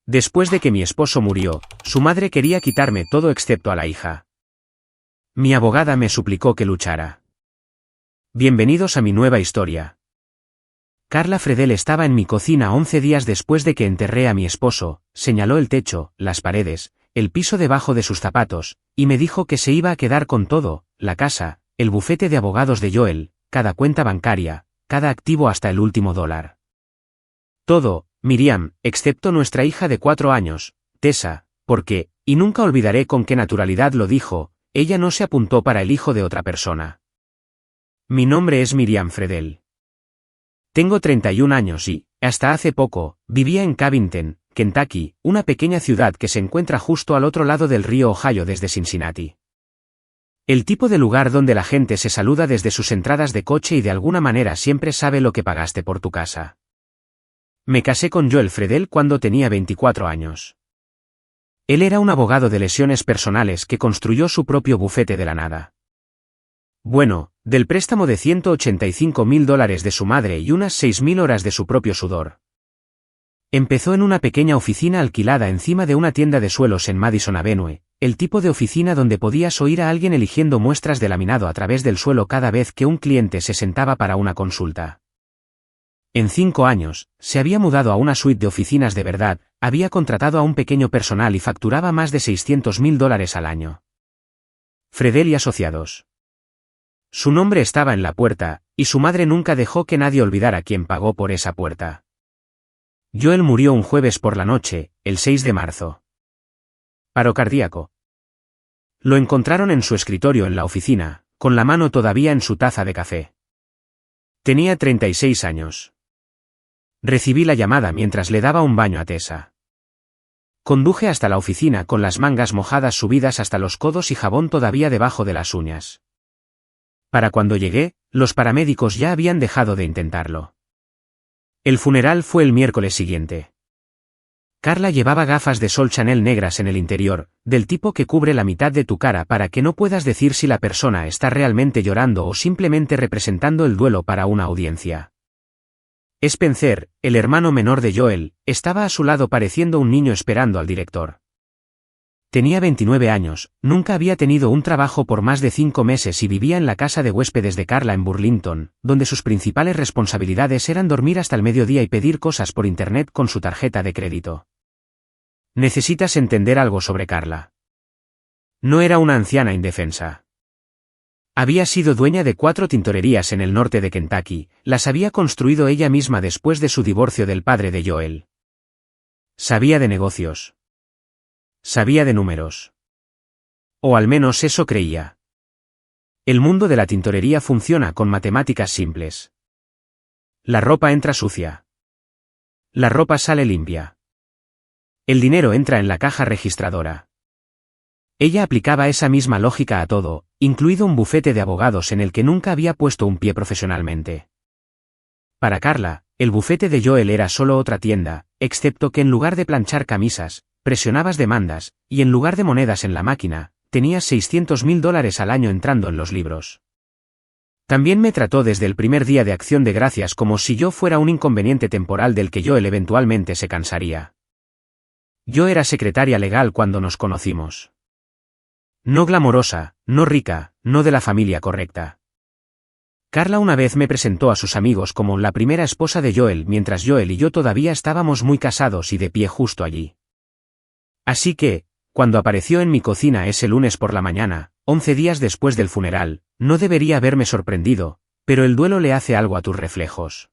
Después de que mi esposo murió, su madre quería quitarme todo excepto a la hija. Mi abogada me suplicó que luchara. Bienvenidos a mi nueva historia. Carla Fredel estaba en mi cocina 11 días después de que enterré a mi esposo, señaló el techo, las paredes, el piso debajo de sus zapatos, y me dijo que se iba a quedar con todo, la casa, el bufete de abogados de Joel, cada cuenta bancaria, cada activo hasta el último dólar. Todo, Miriam, excepto nuestra hija de 4 años, Tessa, porque, y nunca olvidaré con qué naturalidad lo dijo, ella no se apuntó para el hijo de otra persona. Mi nombre es Miriam Fredel. Tengo 31 años y, hasta hace poco, vivía en Covington, Kentucky, una pequeña ciudad que se encuentra justo al otro lado del río Ohio desde Cincinnati. El tipo de lugar donde la gente se saluda desde sus entradas de coche y de alguna manera siempre sabe lo que pagaste por tu casa. Me casé con Joel Fredel cuando tenía 24 años. Él era un abogado de lesiones personales que construyó su propio bufete de la nada. Bueno, del préstamo de $185.000 de su madre y unas 6.000 horas de su propio sudor. Empezó en una pequeña oficina alquilada encima de una tienda de suelos en Madison Avenue, el tipo de oficina donde podías oír a alguien eligiendo muestras de laminado a través del suelo cada vez que un cliente se sentaba para una consulta. En 5 años, se había mudado a una suite de oficinas de verdad, había contratado a un pequeño personal y facturaba más de $600.000 al año. Fredel y Asociados. Su nombre estaba en la puerta, y su madre nunca dejó que nadie olvidara quién pagó por esa puerta. Joel murió un jueves por la noche, el 6 de marzo. Paro cardíaco. Lo encontraron en su escritorio en la oficina, con la mano todavía en su taza de café. Tenía 36 años. Recibí la llamada mientras le daba un baño a Tessa. Conduje hasta la oficina con las mangas mojadas subidas hasta los codos y jabón todavía debajo de las uñas. Para cuando llegué, los paramédicos ya habían dejado de intentarlo. El funeral fue el miércoles siguiente. Carla llevaba gafas de sol Chanel negras en el interior, del tipo que cubre la mitad de tu cara para que no puedas decir si la persona está realmente llorando o simplemente representando el duelo para una audiencia. Spencer, el hermano menor de Joel, estaba a su lado pareciendo un niño esperando al director. Tenía 29 años, nunca había tenido un trabajo por más de 5 meses y vivía en la casa de huéspedes de Carla en Burlington, donde sus principales responsabilidades eran dormir hasta el mediodía y pedir cosas por internet con su tarjeta de crédito. Necesitas entender algo sobre Carla. No era una anciana indefensa. Había sido dueña de 4 tintorerías en el norte de Kentucky, las había construido ella misma después de su divorcio del padre de Joel. Sabía de negocios. Sabía de números. O al menos eso creía. El mundo de la tintorería funciona con matemáticas simples. La ropa entra sucia. La ropa sale limpia. El dinero entra en la caja registradora. Ella aplicaba esa misma lógica a todo, incluido un bufete de abogados en el que nunca había puesto un pie profesionalmente. Para Carla, el bufete de Joel era solo otra tienda, excepto que en lugar de planchar camisas, presionabas demandas, y en lugar de monedas en la máquina, tenías $600.000 al año entrando en los libros. También me trató desde el primer día de Acción de Gracias como si yo fuera un inconveniente temporal del que Joel eventualmente se cansaría. Yo era secretaria legal cuando nos conocimos. No glamorosa, no rica, no de la familia correcta. Carla una vez me presentó a sus amigos como la primera esposa de Joel mientras Joel y yo todavía estábamos muy casados y de pie justo allí. Así que, cuando apareció en mi cocina ese lunes por la mañana, 11 días después del funeral, no debería haberme sorprendido, pero el duelo le hace algo a tus reflejos.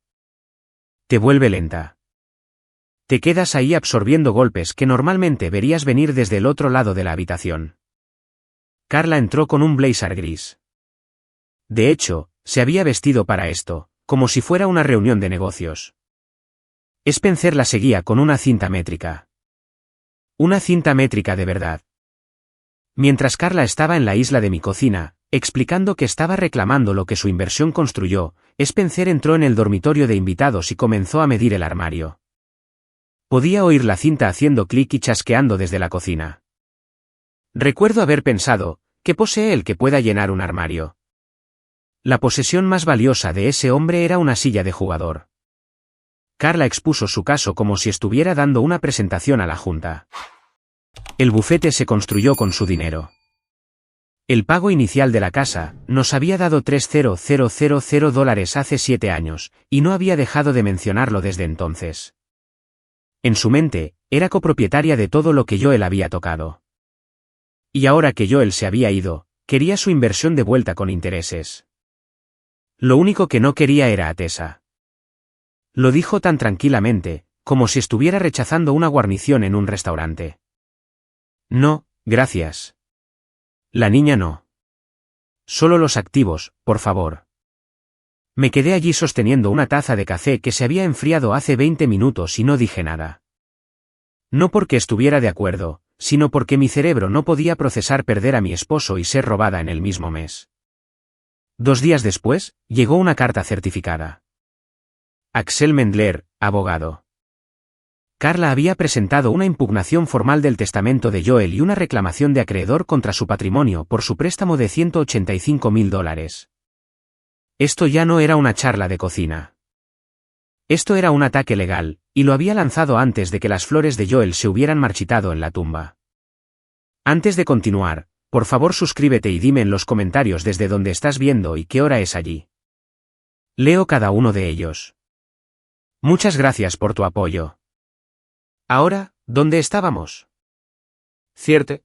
Te vuelve lenta. Te quedas ahí absorbiendo golpes que normalmente verías venir desde el otro lado de la habitación. Carla entró con un blazer gris. De hecho, se había vestido para esto, como si fuera una reunión de negocios. Spencer la seguía con una cinta métrica. Una cinta métrica de verdad. Mientras Carla estaba en la isla de mi cocina, explicando que estaba reclamando lo que su inversión construyó, Spencer entró en el dormitorio de invitados y comenzó a medir el armario. Podía oír la cinta haciendo clic y chasqueando desde la cocina. Recuerdo haber pensado, ¿qué posee el que pueda llenar un armario? La posesión más valiosa de ese hombre era una silla de jugador. Carla expuso su caso como si estuviera dando una presentación a la junta. El bufete se construyó con su dinero. El pago inicial de la casa nos había dado $3,000 hace 7 años, y no había dejado de mencionarlo desde entonces. En su mente, era copropietaria de todo lo que Joel había tocado. Y ahora que Joel se había ido, quería su inversión de vuelta con intereses. Lo único que no quería era a Tessa. Lo dijo tan tranquilamente, como si estuviera rechazando una guarnición en un restaurante. No, gracias. La niña no. Solo los activos, por favor. Me quedé allí sosteniendo una taza de café que se había enfriado hace 20 minutos y no dije nada. No porque estuviera de acuerdo, sino porque mi cerebro no podía procesar perder a mi esposo y ser robada en el mismo mes. 2 días después, llegó una carta certificada. Axel Mendler, abogado. Carla había presentado una impugnación formal del testamento de Joel y una reclamación de acreedor contra su patrimonio por su préstamo de $185,000. Esto ya no era una charla de cocina. Esto era un ataque legal, y lo había lanzado antes de que las flores de Joel se hubieran marchitado en la tumba. Antes de continuar, por favor suscríbete y dime en los comentarios desde dónde estás viendo y qué hora es allí. Leo cada uno de ellos. Muchas gracias por tu apoyo. Ahora, ¿dónde estábamos? Cierto.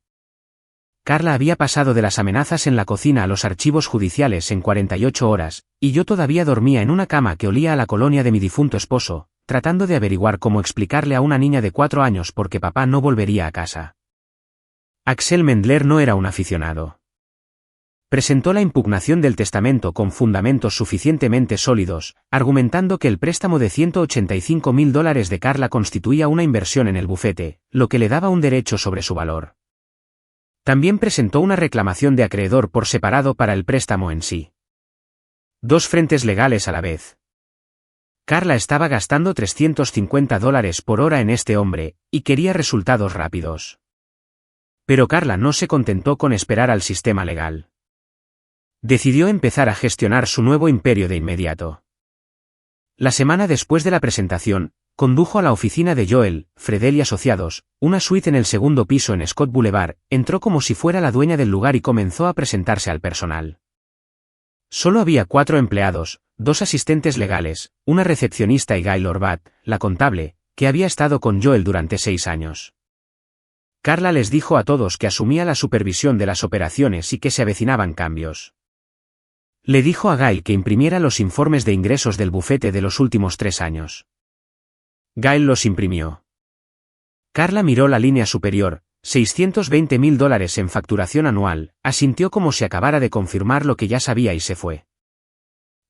Carla había pasado de las amenazas en la cocina a los archivos judiciales en 48 horas, y yo todavía dormía en una cama que olía a la colonia de mi difunto esposo, tratando de averiguar cómo explicarle a una niña de 4 años por qué papá no volvería a casa. Axel Mendler no era un aficionado. Presentó la impugnación del testamento con fundamentos suficientemente sólidos, argumentando que el préstamo de $185,000 de Carla constituía una inversión en el bufete, lo que le daba un derecho sobre su valor. También presentó una reclamación de acreedor por separado para el préstamo en sí. 2 frentes legales a la vez. Carla estaba gastando $350 por hora en este hombre, y quería resultados rápidos. Pero Carla no se contentó con esperar al sistema legal. Decidió empezar a gestionar su nuevo imperio de inmediato. La semana después de la presentación, condujo a la oficina de Joel, Fredel y Asociados, una suite en el 2º piso en Scott Boulevard, entró como si fuera la dueña del lugar y comenzó a presentarse al personal. Solo había 4 empleados, 2 asistentes legales, una recepcionista y Guy Lorbat, la contable, que había estado con Joel durante 6 años. Carla les dijo a todos que asumía la supervisión de las operaciones y que se avecinaban cambios. Le dijo a Guy que imprimiera los informes de ingresos del bufete de los últimos 3 años. Guy los imprimió. Carla miró la línea superior, $620,000 en facturación anual, asintió como si acabara de confirmar lo que ya sabía y se fue.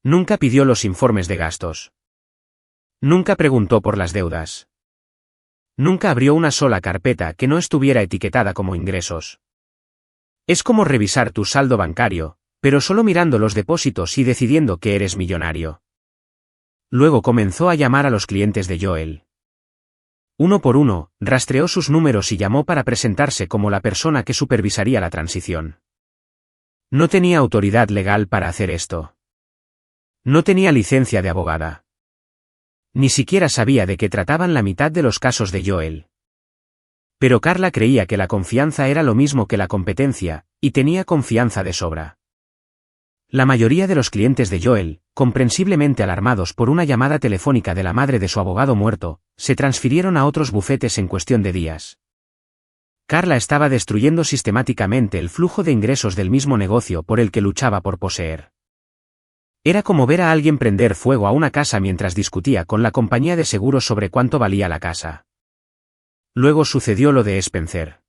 Nunca pidió los informes de gastos. Nunca preguntó por las deudas. Nunca abrió una sola carpeta que no estuviera etiquetada como ingresos. Es como revisar tu saldo bancario, pero solo mirando los depósitos y decidiendo que eres millonario. Luego comenzó a llamar a los clientes de Joel. Uno por uno, rastreó sus números y llamó para presentarse como la persona que supervisaría la transición. No tenía autoridad legal para hacer esto. No tenía licencia de abogada. Ni siquiera sabía de qué trataban la mitad de los casos de Joel. Pero Carla creía que la confianza era lo mismo que la competencia, y tenía confianza de sobra. La mayoría de los clientes de Joel, comprensiblemente alarmados por una llamada telefónica de la madre de su abogado muerto, se transfirieron a otros bufetes en cuestión de días. Carla estaba destruyendo sistemáticamente el flujo de ingresos del mismo negocio por el que luchaba por poseer. Era como ver a alguien prender fuego a una casa mientras discutía con la compañía de seguros sobre cuánto valía la casa. Luego sucedió lo de Spencer.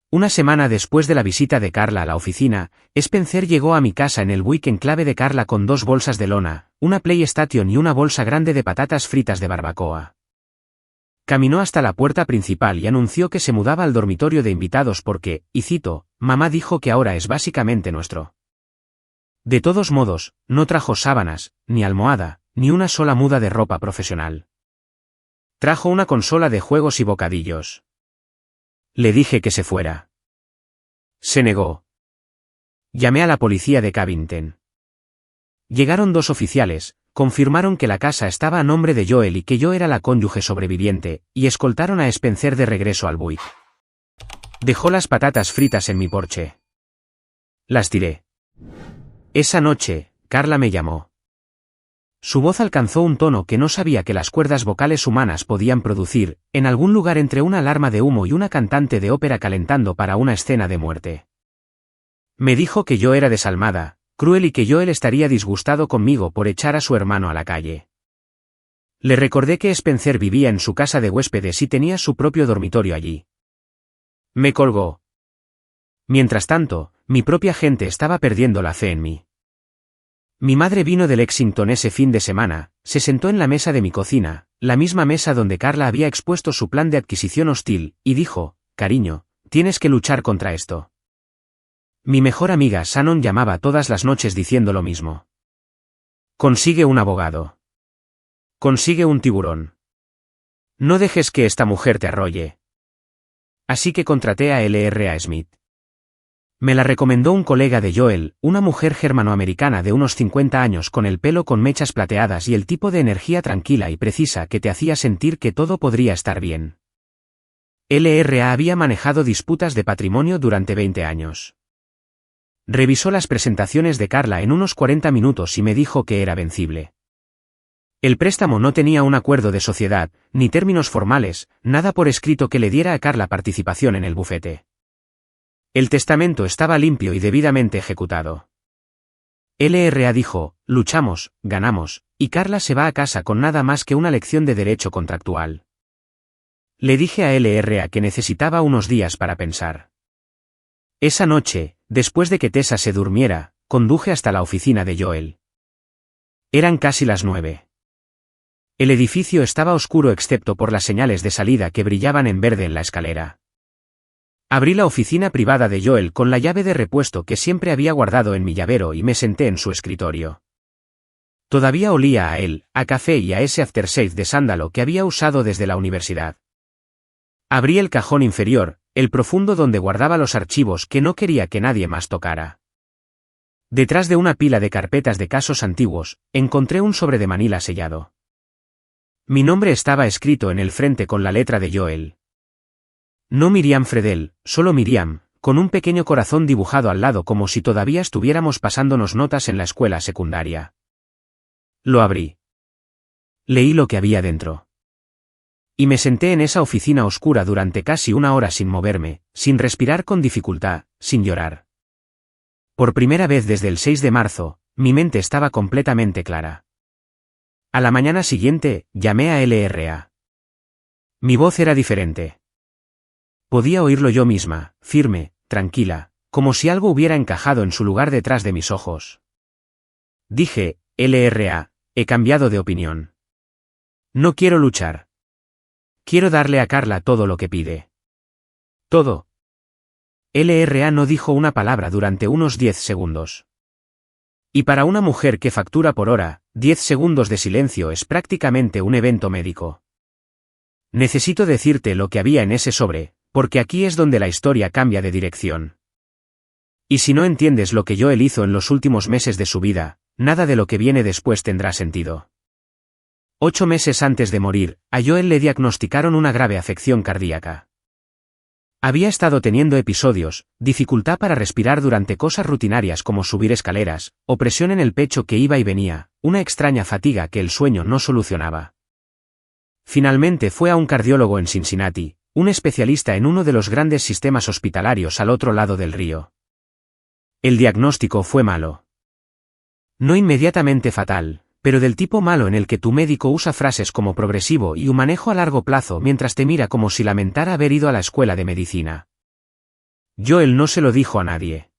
Una semana después de la visita de Carla a la oficina, Spencer llegó a mi casa en el buick en clave de Carla con 2 bolsas de lona, una PlayStation y una bolsa grande de patatas fritas de barbacoa. Caminó hasta la puerta principal y anunció que se mudaba al dormitorio de invitados porque, y cito, mamá dijo que ahora es básicamente nuestro. De todos modos, no trajo sábanas, ni almohada, ni una sola muda de ropa profesional. Trajo una consola de juegos y bocadillos. Le dije que se fuera. Se negó. Llamé a la policía de Covington. Llegaron 2 oficiales, confirmaron que la casa estaba a nombre de Joel y que yo era la cónyuge sobreviviente, y escoltaron a Spencer de regreso al Buick. Dejó las patatas fritas en mi porche. Las tiré. Esa noche, Carla me llamó. Su voz alcanzó un tono que no sabía que las cuerdas vocales humanas podían producir, en algún lugar entre una alarma de humo y una cantante de ópera calentando para una escena de muerte. Me dijo que yo era desalmada, cruel y que Joel estaría disgustado conmigo por echar a su hermano a la calle. Le recordé que Spencer vivía en su casa de huéspedes y tenía su propio dormitorio allí. Me colgó. Mientras tanto, mi propia gente estaba perdiendo la fe en mí. Mi madre vino de Lexington ese fin de semana, se sentó en la mesa de mi cocina, la misma mesa donde Carla había expuesto su plan de adquisición hostil, y dijo, cariño, tienes que luchar contra esto. Mi mejor amiga Shannon llamaba todas las noches diciendo lo mismo. Consigue un abogado. Consigue un tiburón. No dejes que esta mujer te arrolle. Así que contraté a L.R.A. Smith. Me la recomendó un colega de Joel, una mujer germanoamericana de unos 50 años con el pelo con mechas plateadas y el tipo de energía tranquila y precisa que te hacía sentir que todo podría estar bien. L.R.A. había manejado disputas de patrimonio durante 20 años. Revisó las presentaciones de Carla en unos 40 minutos y me dijo que era vencible. El préstamo no tenía un acuerdo de sociedad, ni términos formales, nada por escrito que le diera a Carla participación en el bufete. El testamento estaba limpio y debidamente ejecutado. L.R.A. dijo, luchamos, ganamos, y Carla se va a casa con nada más que una lección de derecho contractual. Le dije a L.R.A. que necesitaba unos días para pensar. Esa noche, después de que Tessa se durmiera, conduje hasta la oficina de Joel. Eran casi las 9. El edificio estaba oscuro excepto por las señales de salida que brillaban en verde en la escalera. Abrí la oficina privada de Joel con la llave de repuesto que siempre había guardado en mi llavero y me senté en su escritorio. Todavía olía a él, a café y a ese aftershave de sándalo que había usado desde la universidad. Abrí el cajón inferior, el profundo donde guardaba los archivos que no quería que nadie más tocara. Detrás de una pila de carpetas de casos antiguos, encontré un sobre de manila sellado. Mi nombre estaba escrito en el frente con la letra de Joel. No Miriam Fredel, solo Miriam, con un pequeño corazón dibujado al lado como si todavía estuviéramos pasándonos notas en la escuela secundaria. Lo abrí. Leí lo que había dentro. Y me senté en esa oficina oscura durante casi una hora sin moverme, sin respirar con dificultad, sin llorar. Por primera vez desde el 6 de marzo, mi mente estaba completamente clara. A la mañana siguiente, llamé a L.R.A. Mi voz era diferente. Podía oírlo yo misma, firme, tranquila, como si algo hubiera encajado en su lugar detrás de mis ojos. Dije, L.R.A., he cambiado de opinión. No quiero luchar. Quiero darle a Carla todo lo que pide. Todo. L.R.A. no dijo una palabra durante unos 10 segundos. Y para una mujer que factura por hora, 10 segundos de silencio es prácticamente un evento médico. Necesito decirte lo que había en ese sobre, porque aquí es donde la historia cambia de dirección. Y si no entiendes lo que Joel hizo en los últimos meses de su vida, nada de lo que viene después tendrá sentido. 8 meses antes de morir, a Joel le diagnosticaron una grave afección cardíaca. Había estado teniendo episodios, dificultad para respirar durante cosas rutinarias como subir escaleras, opresión en el pecho que iba y venía, una extraña fatiga que el sueño no solucionaba. Finalmente fue a un cardiólogo en Cincinnati, un especialista en uno de los grandes sistemas hospitalarios al otro lado del río. El diagnóstico fue malo. No inmediatamente fatal, pero del tipo malo en el que tu médico usa frases como progresivo y un manejo a largo plazo mientras te mira como si lamentara haber ido a la escuela de medicina. Joel no se lo dijo a nadie.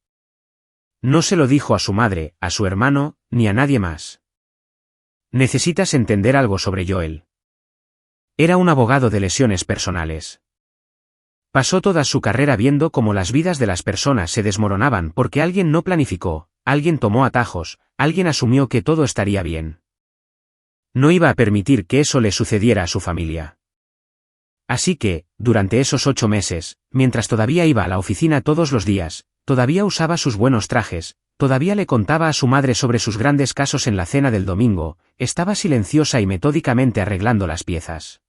No se lo dijo a su madre, a su hermano, ni a nadie más. Necesitas entender algo sobre Joel. Era un abogado de lesiones personales. Pasó toda su carrera viendo cómo las vidas de las personas se desmoronaban porque alguien no planificó, alguien tomó atajos, alguien asumió que todo estaría bien. No iba a permitir que eso le sucediera a su familia. Así que, durante esos 8 meses, mientras todavía iba a la oficina todos los días, todavía usaba sus buenos trajes, todavía le contaba a su madre sobre sus grandes casos en la cena del domingo, estaba silenciosa y metódicamente arreglando las piezas.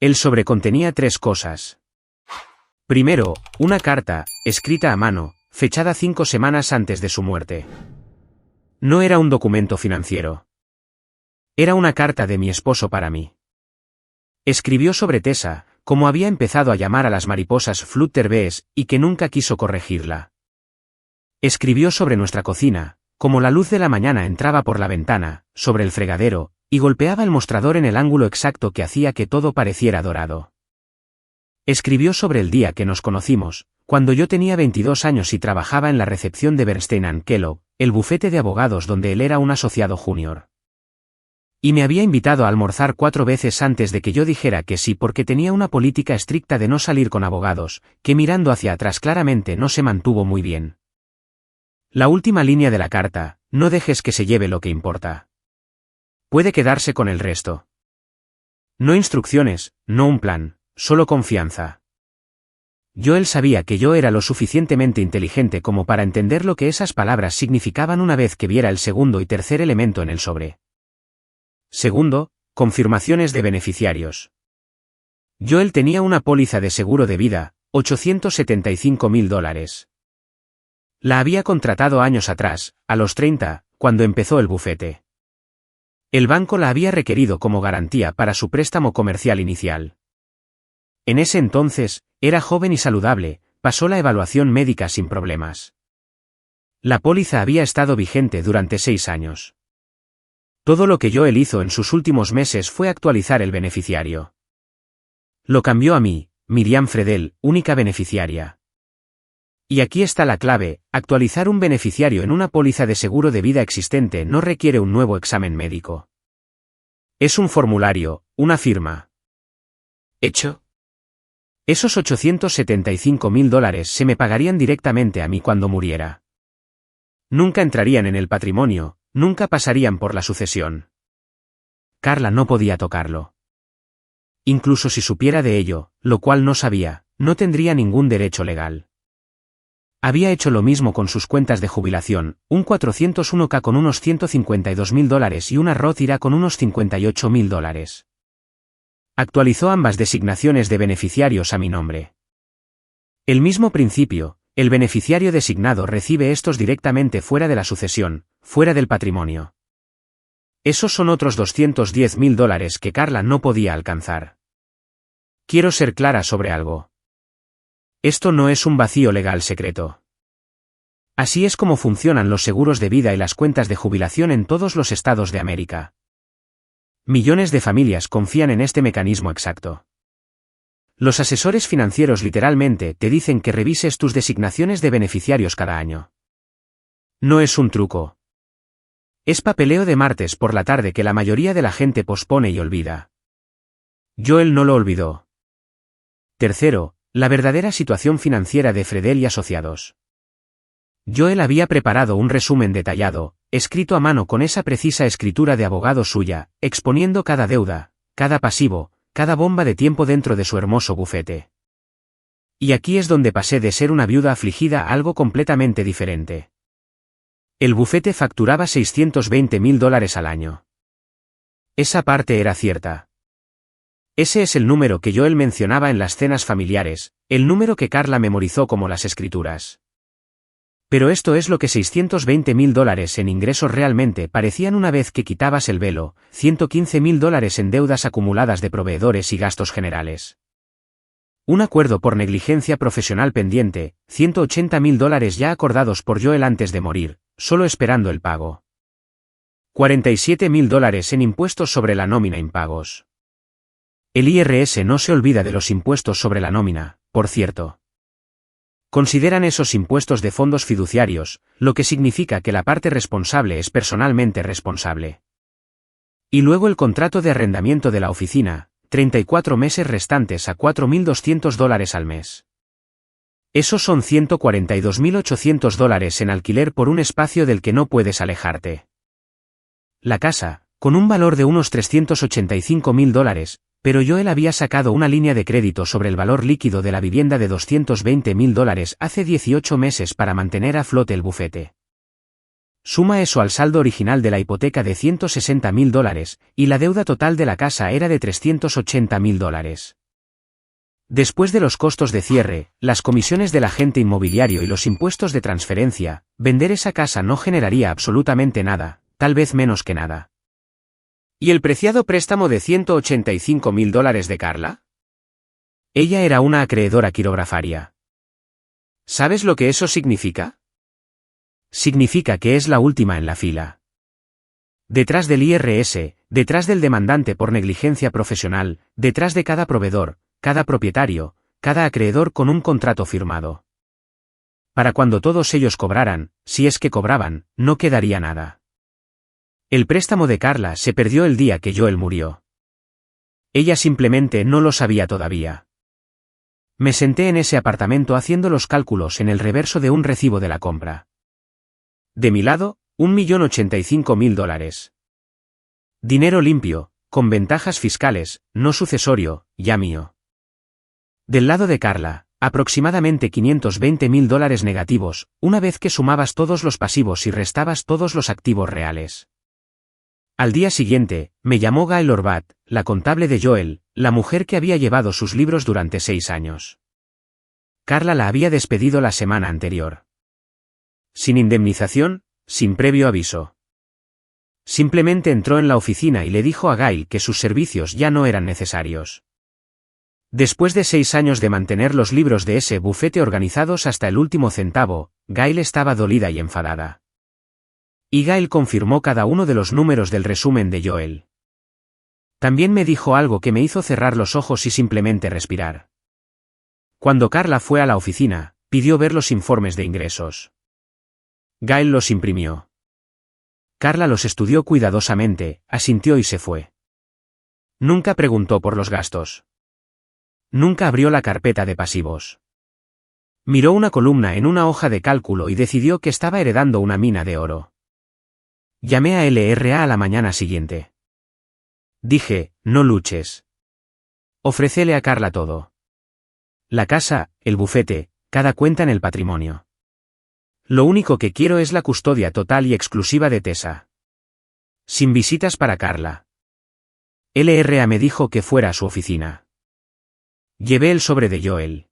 El sobre contenía 3 cosas. Primero, una carta, escrita a mano, fechada 5 semanas antes de su muerte. No era un documento financiero. Era una carta de mi esposo para mí. Escribió sobre Tessa, como había empezado a llamar a las mariposas Flutterbees, y que nunca quiso corregirla. Escribió sobre nuestra cocina, como la luz de la mañana entraba por la ventana, sobre el fregadero, y golpeaba el mostrador en el ángulo exacto que hacía que todo pareciera dorado. Escribió sobre el día que nos conocimos, cuando yo tenía 22 años y trabajaba en la recepción de Bernstein & Kellogg, el bufete de abogados donde él era un asociado junior. Y me había invitado a almorzar 4 veces antes de que yo dijera que sí porque tenía una política estricta de no salir con abogados, que mirando hacia atrás claramente no se mantuvo muy bien. La última línea de la carta, no dejes que se lleve lo que importa. Puede quedarse con el resto. No instrucciones, no un plan, solo confianza. Joel sabía que yo era lo suficientemente inteligente como para entender lo que esas palabras significaban una vez que viera el segundo y tercer elemento en el sobre. Segundo, confirmaciones de beneficiarios. Joel tenía una póliza de seguro de vida, $875.000. La había contratado años atrás, a los 30, cuando empezó el bufete. El banco la había requerido como garantía para su préstamo comercial inicial. En ese entonces, era joven y saludable, pasó la evaluación médica sin problemas. La póliza había estado vigente durante 6 años. Todo lo que Joel hizo en sus últimos meses fue actualizar el beneficiario. Lo cambió a mí, Miriam Fredel, única beneficiaria. Y aquí está la clave, actualizar un beneficiario en una póliza de seguro de vida existente no requiere un nuevo examen médico. Es un formulario, una firma. ¿Hecho? Esos $875.000 se me pagarían directamente a mí cuando muriera. Nunca entrarían en el patrimonio, nunca pasarían por la sucesión. Carla no podía tocarlo. Incluso si supiera de ello, lo cual no sabía, no tendría ningún derecho legal. Había hecho lo mismo con sus cuentas de jubilación, un 401k con unos $152.000 y una Roth IRA con unos $58.000. Actualizó ambas designaciones de beneficiarios a mi nombre. El mismo principio, el beneficiario designado recibe estos directamente fuera de la sucesión, fuera del patrimonio. Esos son otros $210.000 que Carla no podía alcanzar. Quiero ser clara sobre algo. Esto no es un vacío legal secreto. Así es como funcionan los seguros de vida y las cuentas de jubilación en todos los estados de América. Millones de familias confían en este mecanismo exacto. Los asesores financieros literalmente te dicen que revises tus designaciones de beneficiarios cada año. No es un truco. Es papeleo de martes por la tarde que la mayoría de la gente pospone y olvida. Joel no lo olvidó. Tercero, la verdadera situación financiera de Fredel y Asociados. Joel había preparado un resumen detallado, escrito a mano con esa precisa escritura de abogado suya, exponiendo cada deuda, cada pasivo, cada bomba de tiempo dentro de su hermoso bufete. Y aquí es donde pasé de ser una viuda afligida a algo completamente diferente. El bufete facturaba $620.000 al año. Esa parte era cierta. Ese es el número que Joel mencionaba en las cenas familiares, el número que Carla memorizó como las escrituras. Pero esto es lo que $620.000 en ingresos realmente parecían una vez que quitabas el velo, $115.000 en deudas acumuladas de proveedores y gastos generales. Un acuerdo por negligencia profesional pendiente, $180.000 ya acordados por Joel antes de morir, solo esperando el pago. $47.000 en impuestos sobre la nómina impagos. El IRS no se olvida de los impuestos sobre la nómina, por cierto. Consideran esos impuestos de fondos fiduciarios, lo que significa que la parte responsable es personalmente responsable. Y luego el contrato de arrendamiento de la oficina, 34 meses restantes a $4.200 al mes. Esos son $142.800 en alquiler por un espacio del que no puedes alejarte. La casa, con un valor de unos $385.000, pero Joel había sacado una línea de crédito sobre el valor líquido de la vivienda de $220.000 hace 18 meses para mantener a flote el bufete. Suma eso al saldo original de la hipoteca de $160.000, y la deuda total de la casa era de $380.000. Después de los costos de cierre, las comisiones del agente inmobiliario y los impuestos de transferencia, vender esa casa no generaría absolutamente nada, tal vez menos que nada. ¿Y el preciado préstamo de $185.000 de Carla? Ella era una acreedora quirografaria. ¿Sabes lo que eso significa? Significa que es la última en la fila. Detrás del IRS, detrás del demandante por negligencia profesional, detrás de cada proveedor, cada propietario, cada acreedor con un contrato firmado. Para cuando todos ellos cobraran, si es que cobraban, no quedaría nada. El préstamo de Carla se perdió el día que Joel murió. Ella simplemente no lo sabía todavía. Me senté en ese apartamento haciendo los cálculos en el reverso de un recibo de la compra. De mi lado, $1.085.000. Dinero limpio, con ventajas fiscales, no sucesorio, ya mío. Del lado de Carla, aproximadamente $520.000 negativos, una vez que sumabas todos los pasivos y restabas todos los activos reales. Al día siguiente, me llamó Gail Orbat, la contable de Joel, la mujer que había llevado sus libros durante 6 años. Carla la había despedido la semana anterior. Sin indemnización, sin previo aviso. Simplemente entró en la oficina y le dijo a Gail que sus servicios ya no eran necesarios. Después de 6 años de mantener los libros de ese bufete organizados hasta el último centavo, Gail estaba dolida y enfadada. Y Gail confirmó cada uno de los números del resumen de Joel. También me dijo algo que me hizo cerrar los ojos y simplemente respirar. Cuando Carla fue a la oficina, pidió ver los informes de ingresos. Gail los imprimió. Carla los estudió cuidadosamente, asintió y se fue. Nunca preguntó por los gastos. Nunca abrió la carpeta de pasivos. Miró una columna en una hoja de cálculo y decidió que estaba heredando una mina de oro. Llamé a LRA a la mañana siguiente. Dije, no luches. Ofrécele a Carla todo. La casa, el bufete, cada cuenta en el patrimonio. Lo único que quiero es la custodia total y exclusiva de Tessa. Sin visitas para Carla. LRA me dijo que fuera a su oficina. Llevé el sobre de Joel.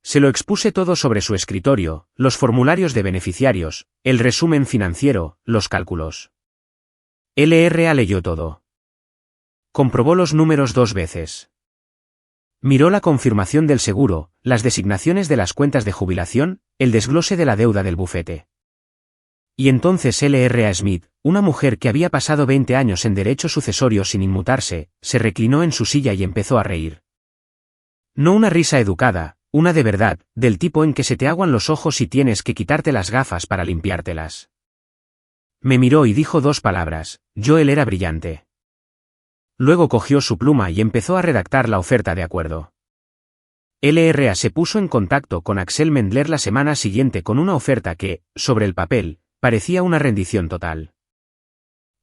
Se lo expuse todo sobre su escritorio, los formularios de beneficiarios, el resumen financiero, los cálculos. LRA leyó todo. Comprobó los números 2 veces. Miró la confirmación del seguro, las designaciones de las cuentas de jubilación, el desglose de la deuda del bufete. Y entonces LRA Smith, una mujer que había pasado 20 años en derecho sucesorio sin inmutarse, se reclinó en su silla y empezó a reír. No una risa educada, una de verdad, del tipo en que se te aguan los ojos y tienes que quitarte las gafas para limpiártelas. Me miró y dijo 2 palabras, Joel era brillante. Luego cogió su pluma y empezó a redactar la oferta de acuerdo. LRA se puso en contacto con Axel Mendler la semana siguiente con una oferta que, sobre el papel, parecía una rendición total.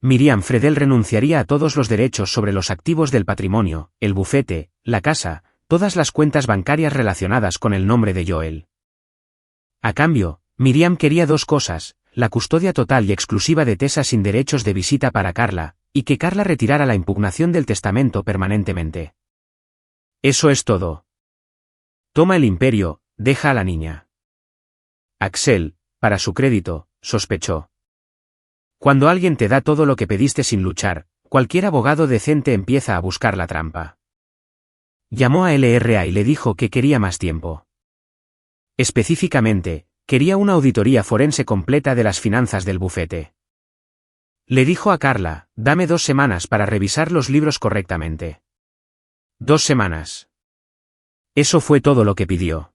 Miriam Fredel renunciaría a todos los derechos sobre los activos del patrimonio, el bufete, la casa, todas las cuentas bancarias relacionadas con el nombre de Joel. A cambio, Miriam quería 2 cosas, la custodia total y exclusiva de Tessa sin derechos de visita para Carla, y que Carla retirara la impugnación del testamento permanentemente. Eso es todo. Toma el imperio, deja a la niña. Axel, para su crédito, sospechó. Cuando alguien te da todo lo que pediste sin luchar, cualquier abogado decente empieza a buscar la trampa. Llamó a LRA y le dijo que quería más tiempo. Específicamente, quería una auditoría forense completa de las finanzas del bufete. Le dijo a Carla, dame 2 semanas para revisar los libros correctamente. 2 semanas. Eso fue todo lo que pidió.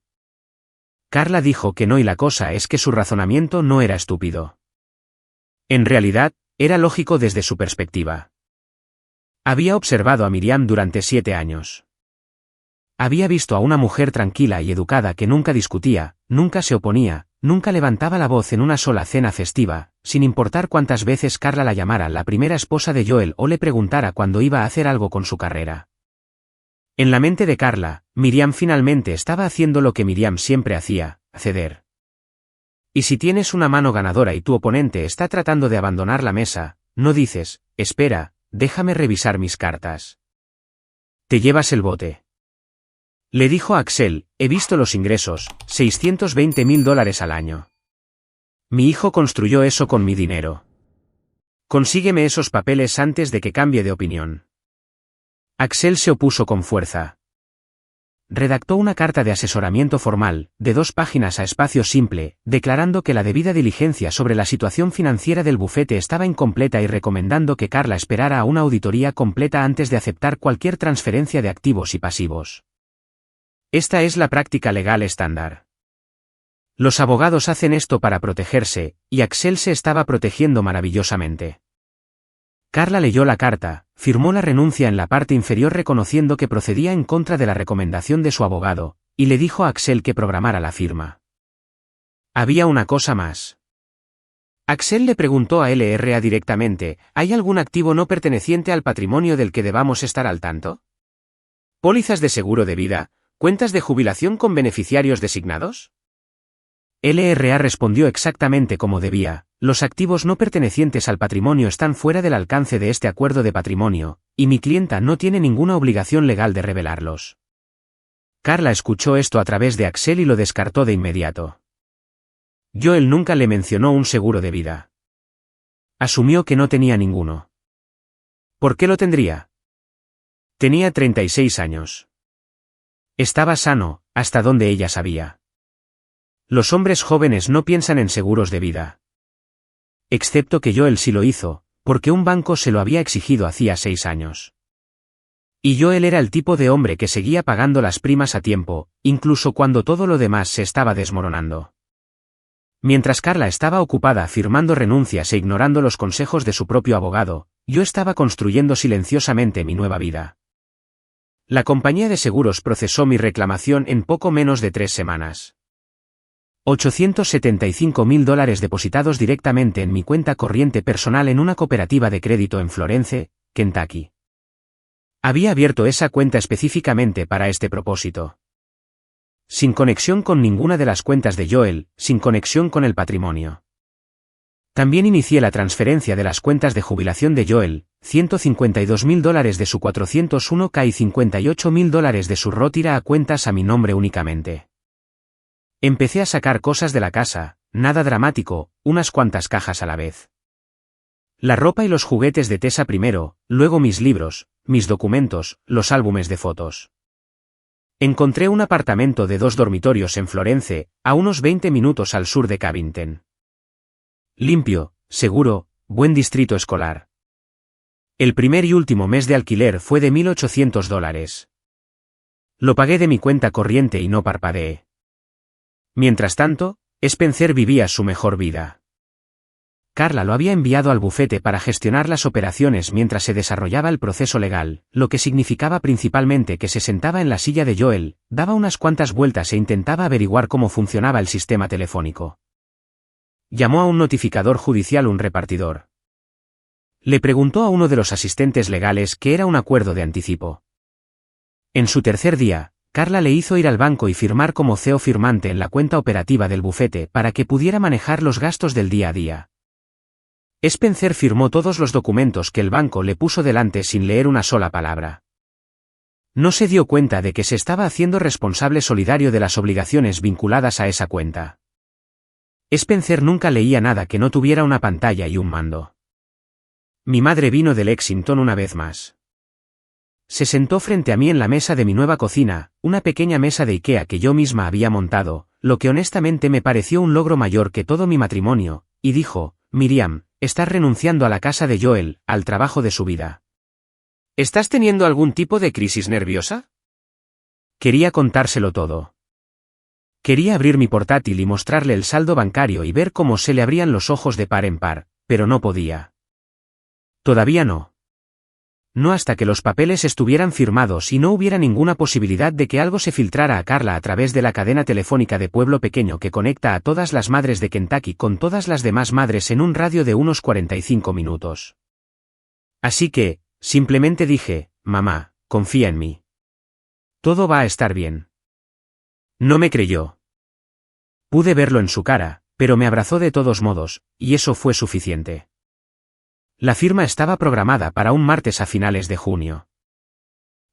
Carla dijo que no y la cosa es que su razonamiento no era estúpido. En realidad, era lógico desde su perspectiva. Había observado a Miriam durante 7 años. Había visto a una mujer tranquila y educada que nunca discutía, nunca se oponía, nunca levantaba la voz en una sola cena festiva, sin importar cuántas veces Carla la llamara la primera esposa de Joel o le preguntara cuándo iba a hacer algo con su carrera. En la mente de Carla, Miriam finalmente estaba haciendo lo que Miriam siempre hacía, ceder. Y si tienes una mano ganadora y tu oponente está tratando de abandonar la mesa, no dices, espera, déjame revisar mis cartas. Te llevas el bote. Le dijo Axel, he visto los ingresos, $620.000 al año. Mi hijo construyó eso con mi dinero. Consígueme esos papeles antes de que cambie de opinión. Axel se opuso con fuerza. Redactó una carta de asesoramiento formal, de 2 páginas a espacio simple, declarando que la debida diligencia sobre la situación financiera del bufete estaba incompleta y recomendando que Carla esperara a una auditoría completa antes de aceptar cualquier transferencia de activos y pasivos. Esta es la práctica legal estándar. Los abogados hacen esto para protegerse, y Axel se estaba protegiendo maravillosamente. Carla leyó la carta, firmó la renuncia en la parte inferior reconociendo que procedía en contra de la recomendación de su abogado, y le dijo a Axel que programara la firma. Había una cosa más. Axel le preguntó a LRA directamente, ¿hay algún activo no perteneciente al patrimonio del que debamos estar al tanto? ¿Pólizas de seguro de vida? ¿Cuentas de jubilación con beneficiarios designados? LRA respondió exactamente como debía, los activos no pertenecientes al patrimonio están fuera del alcance de este acuerdo de patrimonio, y mi clienta no tiene ninguna obligación legal de revelarlos. Carla escuchó esto a través de Axel y lo descartó de inmediato. Joel nunca le mencionó un seguro de vida. Asumió que no tenía ninguno. ¿Por qué lo tendría? Tenía 36 años. Estaba sano, hasta donde ella sabía. Los hombres jóvenes no piensan en seguros de vida. Excepto que Joel sí lo hizo, porque un banco se lo había exigido hacía 6 años. Y Joel era el tipo de hombre que seguía pagando las primas a tiempo, incluso cuando todo lo demás se estaba desmoronando. Mientras Carla estaba ocupada firmando renuncias e ignorando los consejos de su propio abogado, yo estaba construyendo silenciosamente mi nueva vida. La compañía de seguros procesó mi reclamación en poco menos de 3 semanas. $875.000 depositados directamente en mi cuenta corriente personal en una cooperativa de crédito en Florence, Kentucky. Había abierto esa cuenta específicamente para este propósito. Sin conexión con ninguna de las cuentas de Joel, sin conexión con el patrimonio. También inicié la transferencia de las cuentas de jubilación de Joel, $152.000 de su 401k y $58.000 de su Rotira a cuentas a mi nombre únicamente. Empecé a sacar cosas de la casa, nada dramático, unas cuantas cajas a la vez. La ropa y los juguetes de Tessa primero, luego mis libros, mis documentos, los álbumes de fotos. Encontré un apartamento de 2 dormitorios en Florence, a unos 20 minutos al sur de Covington. Limpio, seguro, buen distrito escolar. El primer y último mes de alquiler fue de $1.800. Lo pagué de mi cuenta corriente y no parpadeé. Mientras tanto, Spencer vivía su mejor vida. Carla lo había enviado al bufete para gestionar las operaciones mientras se desarrollaba el proceso legal, lo que significaba principalmente que se sentaba en la silla de Joel, daba unas cuantas vueltas e intentaba averiguar cómo funcionaba el sistema telefónico. Llamó a un notificador judicial un repartidor. Le preguntó a uno de los asistentes legales qué era un acuerdo de anticipo. En su tercer día, Carla le hizo ir al banco y firmar como CEO firmante en la cuenta operativa del bufete para que pudiera manejar los gastos del día a día. Spencer firmó todos los documentos que el banco le puso delante sin leer una sola palabra. No se dio cuenta de que se estaba haciendo responsable solidario de las obligaciones vinculadas a esa cuenta. Spencer nunca leía nada que no tuviera una pantalla y un mando. Mi madre vino de Lexington una vez más. Se sentó frente a mí en la mesa de mi nueva cocina, una pequeña mesa de IKEA que yo misma había montado, lo que honestamente me pareció un logro mayor que todo mi matrimonio, y dijo, Miriam, estás renunciando a la casa de Joel, al trabajo de su vida. ¿Estás teniendo algún tipo de crisis nerviosa? Quería contárselo todo. Quería abrir mi portátil y mostrarle el saldo bancario y ver cómo se le abrían los ojos de par en par, pero no podía. Todavía no. No hasta que los papeles estuvieran firmados y no hubiera ninguna posibilidad de que algo se filtrara a Carla a través de la cadena telefónica de pueblo pequeño que conecta a todas las madres de Kentucky con todas las demás madres en un radio de unos 45 minutos. Así que, simplemente dije, mamá, confía en mí. Todo va a estar bien. No me creyó. Pude verlo en su cara, pero me abrazó de todos modos, y eso fue suficiente. La firma estaba programada para un martes a finales de junio.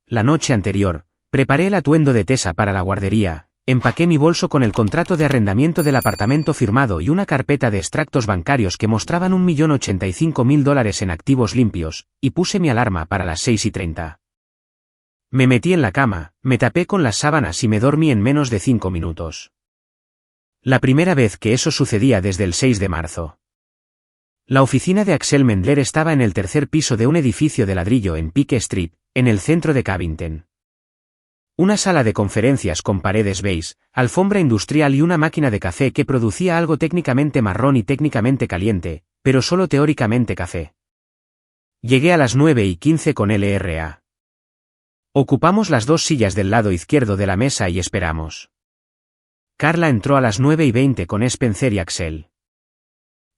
La noche anterior, preparé el atuendo de Tessa para la guardería, empaqué mi bolso con el contrato de arrendamiento del apartamento firmado y una carpeta de extractos bancarios que mostraban $1.085.000 en activos limpios, y puse mi alarma para las 6:30. Me metí en la cama, me tapé con las sábanas y me dormí en menos de 5 minutos. La primera vez que eso sucedía desde el 6 de marzo. La oficina de Axel Mendler estaba en el tercer piso de un edificio de ladrillo en Pike Street, en el centro de Covington. Una sala de conferencias con paredes beige, alfombra industrial y una máquina de café que producía algo técnicamente marrón y técnicamente caliente, pero solo teóricamente café. Llegué a las 9:15 con LRA. Ocupamos las 2 sillas del lado izquierdo de la mesa y esperamos. Carla entró a las 9:20 con Spencer y Axel.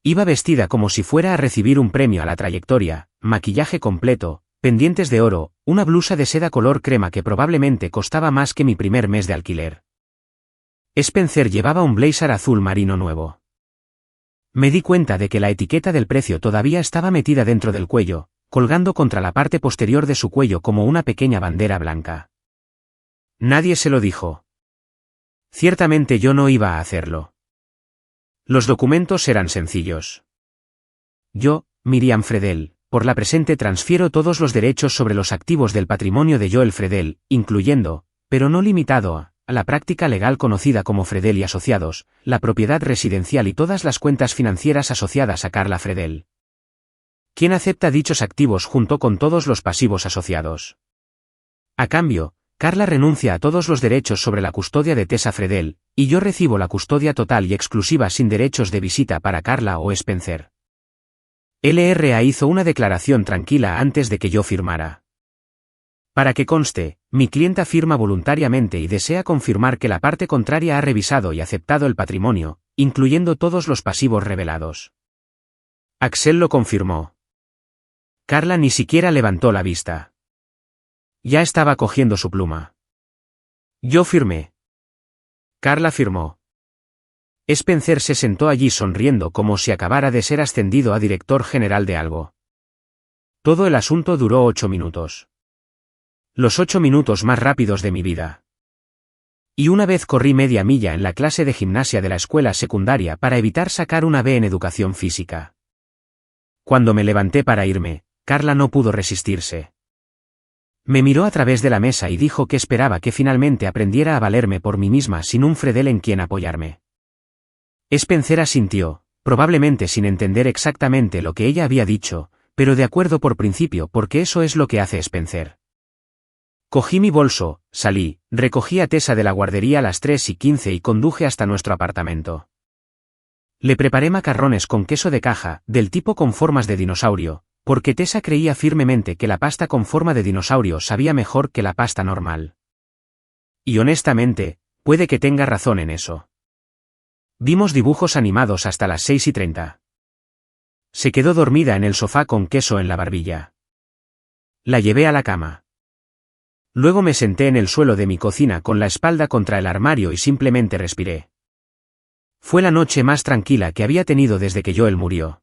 Iba vestida como si fuera a recibir un premio a la trayectoria, maquillaje completo, pendientes de oro, una blusa de seda color crema que probablemente costaba más que mi primer mes de alquiler. Spencer llevaba un blazer azul marino nuevo. Me di cuenta de que la etiqueta del precio todavía estaba metida dentro del cuello, colgando contra la parte posterior de su cuello como una pequeña bandera blanca. Nadie se lo dijo. Ciertamente yo no iba a hacerlo. Los documentos eran sencillos. Yo, Miriam Fredel, por la presente transfiero todos los derechos sobre los activos del patrimonio de Joel Fredel, incluyendo, pero no limitado a la práctica legal conocida como Fredel y Asociados, la propiedad residencial y todas las cuentas financieras asociadas a Carla Fredel. ¿Quién acepta dichos activos junto con todos los pasivos asociados? A cambio, Carla renuncia a todos los derechos sobre la custodia de Tessa Fredel, y yo recibo la custodia total y exclusiva sin derechos de visita para Carla o Spencer. LRA hizo una declaración tranquila antes de que yo firmara. Para que conste, mi clienta firma voluntariamente y desea confirmar que la parte contraria ha revisado y aceptado el patrimonio, incluyendo todos los pasivos revelados. Axel lo confirmó. Carla ni siquiera levantó la vista. Ya estaba cogiendo su pluma. Yo firmé. Carla firmó. Spencer se sentó allí sonriendo como si acabara de ser ascendido a director general de algo. Todo el asunto duró 8 minutos. Los 8 minutos más rápidos de mi vida. Y una vez corrí media milla en la clase de gimnasia de la escuela secundaria para evitar sacar una B en educación física. Cuando me levanté para irme, Carla no pudo resistirse. Me miró a través de la mesa y dijo que esperaba que finalmente aprendiera a valerme por mí misma sin un Fredel en quien apoyarme. Spencer asintió, probablemente sin entender exactamente lo que ella había dicho, pero de acuerdo por principio porque eso es lo que hace Spencer. Cogí mi bolso, salí, recogí a Tessa de la guardería a las 3:15 y conduje hasta nuestro apartamento. Le preparé macarrones con queso de caja, del tipo con formas de dinosaurio, porque Tessa creía firmemente que la pasta con forma de dinosaurio sabía mejor que la pasta normal. Y honestamente, puede que tenga razón en eso. Vimos dibujos animados hasta las 6:30. Se quedó dormida en el sofá con queso en la barbilla. La llevé a la cama. Luego me senté en el suelo de mi cocina con la espalda contra el armario y simplemente respiré. Fue la noche más tranquila que había tenido desde que Joel murió.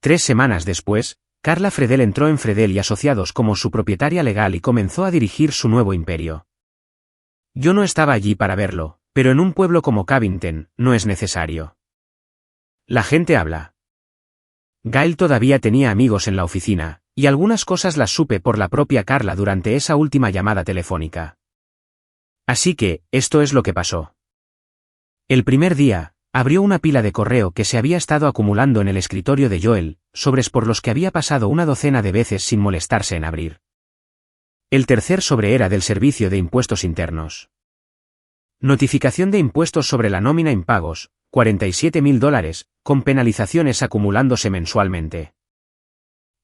3 semanas después, Carla Fredel entró en Fredel y Asociados como su propietaria legal y comenzó a dirigir su nuevo imperio. Yo no estaba allí para verlo, pero en un pueblo como Covington, no es necesario. La gente habla. Gail todavía tenía amigos en la oficina, y algunas cosas las supe por la propia Carla durante esa última llamada telefónica. Así que, esto es lo que pasó. El primer día, abrió una pila de correo que se había estado acumulando en el escritorio de Joel, sobres por los que había pasado una docena de veces sin molestarse en abrir. El tercer sobre era del Servicio de Impuestos Internos. Notificación de impuestos sobre la nómina impagos, $47.000, con penalizaciones acumulándose mensualmente.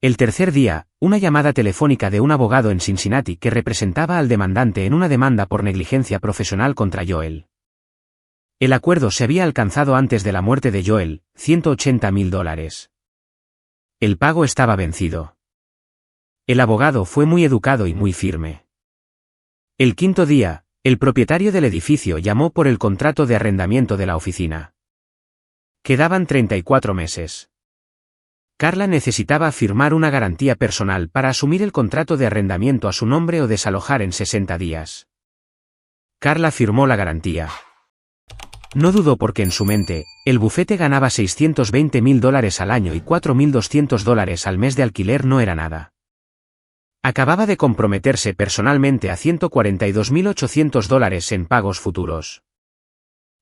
El tercer día, una llamada telefónica de un abogado en Cincinnati que representaba al demandante en una demanda por negligencia profesional contra Joel. El acuerdo se había alcanzado antes de la muerte de Joel, $180.000. El pago estaba vencido. El abogado fue muy educado y muy firme. El quinto día, el propietario del edificio llamó por el contrato de arrendamiento de la oficina. Quedaban 34 meses. Carla necesitaba firmar una garantía personal para asumir el contrato de arrendamiento a su nombre o desalojar en 60 días. Carla firmó la garantía. No dudó porque en su mente, el bufete ganaba $620.000 al año y $4.200 al mes de alquiler no era nada. Acababa de comprometerse personalmente a $142.800 en pagos futuros.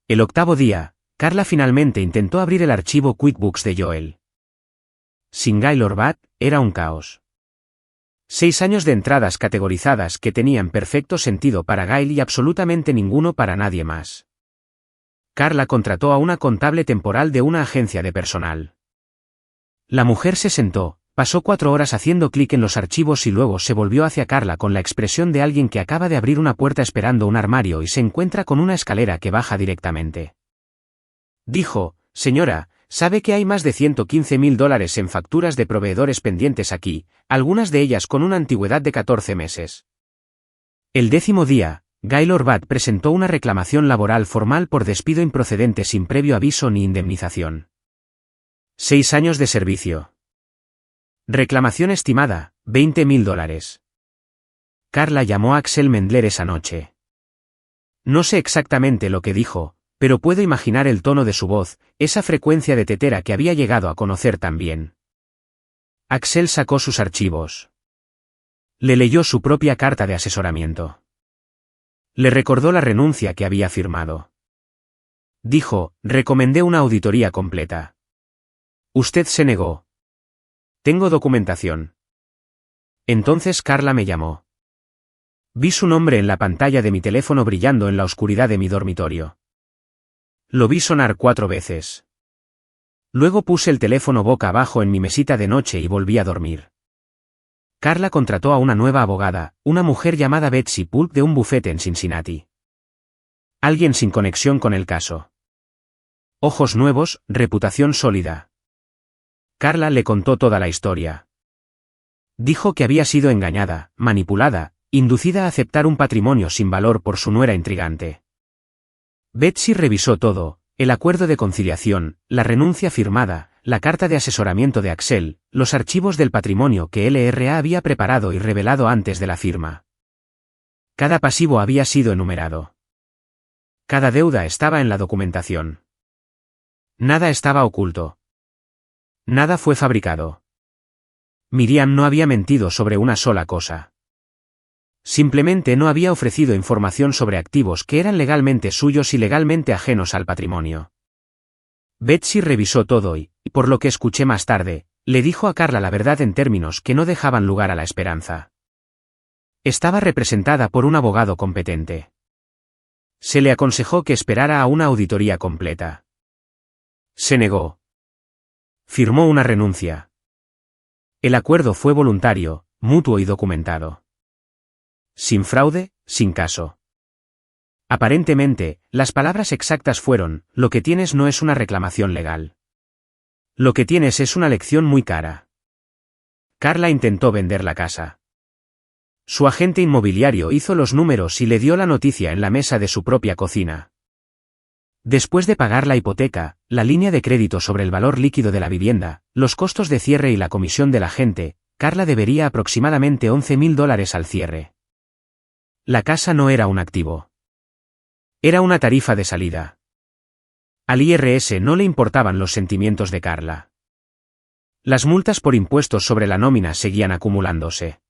El octavo día, Carla finalmente intentó abrir el archivo QuickBooks de Joel. Sin Gaylord Batt, era un caos. 6 años de entradas categorizadas que tenían perfecto sentido para Gail y absolutamente ninguno para nadie más. Carla contrató a una contable temporal de una agencia de personal. La mujer se sentó, pasó 4 horas haciendo clic en los archivos y luego se volvió hacia Carla con la expresión de alguien que acaba de abrir una puerta esperando un armario y se encuentra con una escalera que baja directamente. Dijo: «Señora, sabe que hay más de $115.000 en facturas de proveedores pendientes aquí, algunas de ellas con una antigüedad de 14 meses». El 10º día, Gaylord Batt presentó una reclamación laboral formal por despido improcedente sin previo aviso ni indemnización. 6 años de servicio. Reclamación estimada, $20.000. Carla llamó a Axel Mendler esa noche. No sé exactamente lo que dijo, pero puedo imaginar el tono de su voz, esa frecuencia de tetera que había llegado a conocer tan bien. Axel sacó sus archivos. Le leyó su propia carta de asesoramiento. Le recordó la renuncia que había firmado. Dijo: «Recomendé una auditoría completa. Usted se negó. Tengo documentación». Entonces Carla me llamó. Vi su nombre en la pantalla de mi teléfono brillando en la oscuridad de mi dormitorio. Lo vi sonar 4 veces. Luego puse el teléfono boca abajo en mi mesita de noche y volví a dormir. Carla contrató a una nueva abogada, una mujer llamada Betsy Pulp de un bufete en Cincinnati. Alguien sin conexión con el caso. Ojos nuevos, reputación sólida. Carla le contó toda la historia. Dijo que había sido engañada, manipulada, inducida a aceptar un patrimonio sin valor por su nuera intrigante. Betsy revisó todo: el acuerdo de conciliación, la renuncia firmada, la carta de asesoramiento de Axel, los archivos del patrimonio que LRA había preparado y revelado antes de la firma. Cada pasivo había sido enumerado. Cada deuda estaba en la documentación. Nada estaba oculto. Nada fue fabricado. Miriam no había mentido sobre una sola cosa. Simplemente no había ofrecido información sobre activos que eran legalmente suyos y legalmente ajenos al patrimonio. Betsy revisó todo y, por lo que escuché más tarde, le dijo a Carla la verdad en términos que no dejaban lugar a la esperanza. Estaba representada por un abogado competente. Se le aconsejó que esperara a una auditoría completa. Se negó. Firmó una renuncia. El acuerdo fue voluntario, mutuo y documentado. Sin fraude, sin caso. Aparentemente, las palabras exactas fueron: lo que tienes no es una reclamación legal. Lo que tienes es una lección muy cara. Carla intentó vender la casa. Su agente inmobiliario hizo los números y le dio la noticia en la mesa de su propia cocina. Después de pagar la hipoteca, la línea de crédito sobre el valor líquido de la vivienda, los costos de cierre y la comisión del agente, Carla debería aproximadamente $11.000 al cierre. La casa no era un activo. Era una tarifa de salida. Al IRS no le importaban los sentimientos de Carla. Las multas por impuestos sobre la nómina seguían acumulándose.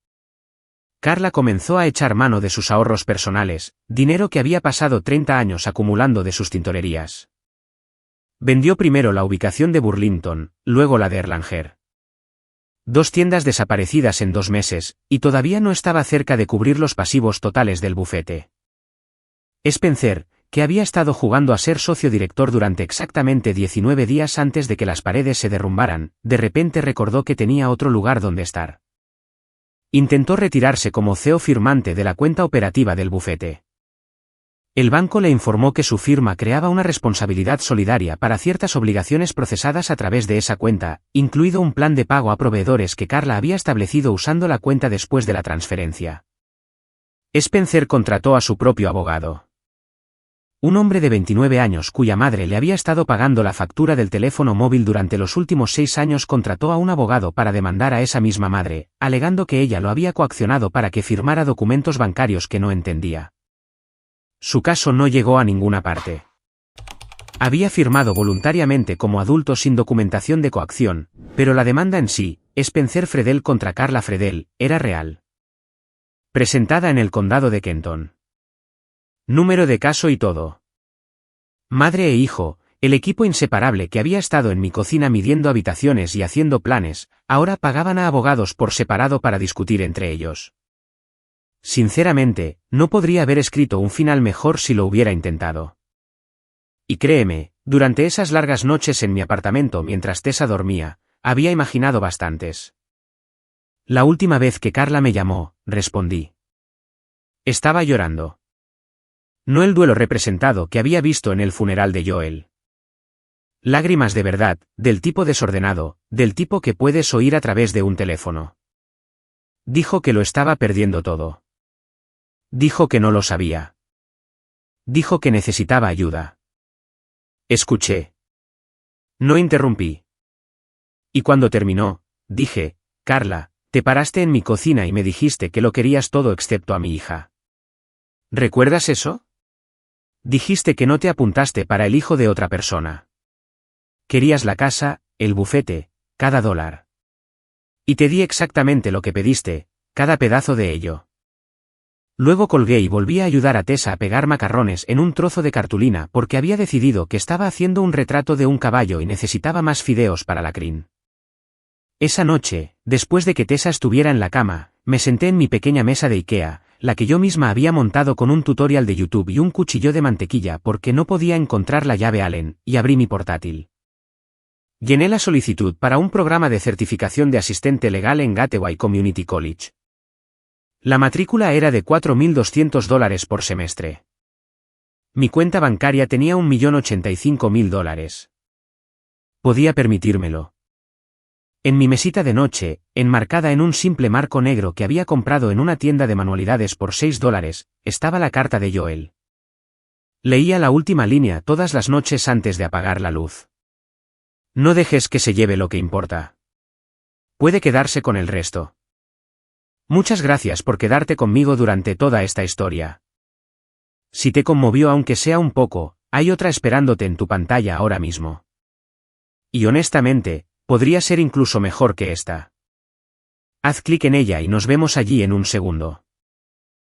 Carla comenzó a echar mano de sus ahorros personales, dinero que había pasado 30 años acumulando de sus tintorerías. Vendió primero la ubicación de Burlington, luego la de Erlanger. 2 tiendas desaparecidas en 2 meses, y todavía no estaba cerca de cubrir los pasivos totales del bufete. Spencer, que había estado jugando a ser socio director durante exactamente 19 días antes de que las paredes se derrumbaran, de repente recordó que tenía otro lugar donde estar. Intentó retirarse como CEO firmante de la cuenta operativa del bufete. El banco le informó que su firma creaba una responsabilidad solidaria para ciertas obligaciones procesadas a través de esa cuenta, incluido un plan de pago a proveedores que Carla había establecido usando la cuenta después de la transferencia. Spencer contrató a su propio abogado. Un hombre de 29 años cuya madre le había estado pagando la factura del teléfono móvil durante los últimos 6 años contrató a un abogado para demandar a esa misma madre, alegando que ella lo había coaccionado para que firmara documentos bancarios que no entendía. Su caso no llegó a ninguna parte. Había firmado voluntariamente como adulto sin documentación de coacción, pero la demanda en sí, Spencer Fredel contra Carla Fredel, era real. Presentada en el condado de Kenton. Número de caso y todo. Madre e hijo, el equipo inseparable que había estado en mi cocina midiendo habitaciones y haciendo planes, ahora pagaban a abogados por separado para discutir entre ellos. Sinceramente, no podría haber escrito un final mejor si lo hubiera intentado. Y créeme, durante esas largas noches en mi apartamento mientras Tessa dormía, había imaginado bastantes. La última vez que Carla me llamó, respondí. Estaba llorando. No el duelo representado que había visto en el funeral de Joel. Lágrimas de verdad, del tipo desordenado, del tipo que puedes oír a través de un teléfono. Dijo que lo estaba perdiendo todo. Dijo que no lo sabía. Dijo que necesitaba ayuda. Escuché. No interrumpí. Y cuando terminó, dije, Carla, te paraste en mi cocina y me dijiste que lo querías todo excepto a mi hija. ¿Recuerdas eso? Dijiste que no te apuntaste para el hijo de otra persona. Querías la casa, el bufete, cada dólar. Y te di exactamente lo que pediste, cada pedazo de ello. Luego colgué y volví a ayudar a Tessa a pegar macarrones en un trozo de cartulina porque había decidido que estaba haciendo un retrato de un caballo y necesitaba más fideos para la crin. Esa noche, después de que Tessa estuviera en la cama, me senté en mi pequeña mesa de IKEA, la que yo misma había montado con un tutorial de YouTube y un cuchillo de mantequilla porque no podía encontrar la llave Allen, y abrí mi portátil. Llené la solicitud para un programa de certificación de asistente legal en Gateway Community College. La matrícula era de $4.200 por semestre. Mi cuenta bancaria tenía $1.085.000. Podía permitírmelo. En mi mesita de noche, enmarcada en un simple marco negro que había comprado en una tienda de manualidades por $6, estaba la carta de Joel. Leía la última línea todas las noches antes de apagar la luz. No dejes que se lleve lo que importa. Puede quedarse con el resto. Muchas gracias por quedarte conmigo durante toda esta historia. Si te conmovió aunque sea un poco, hay otra esperándote en tu pantalla ahora mismo. Y honestamente, podría ser incluso mejor que esta. Haz clic en ella y nos vemos allí en un segundo.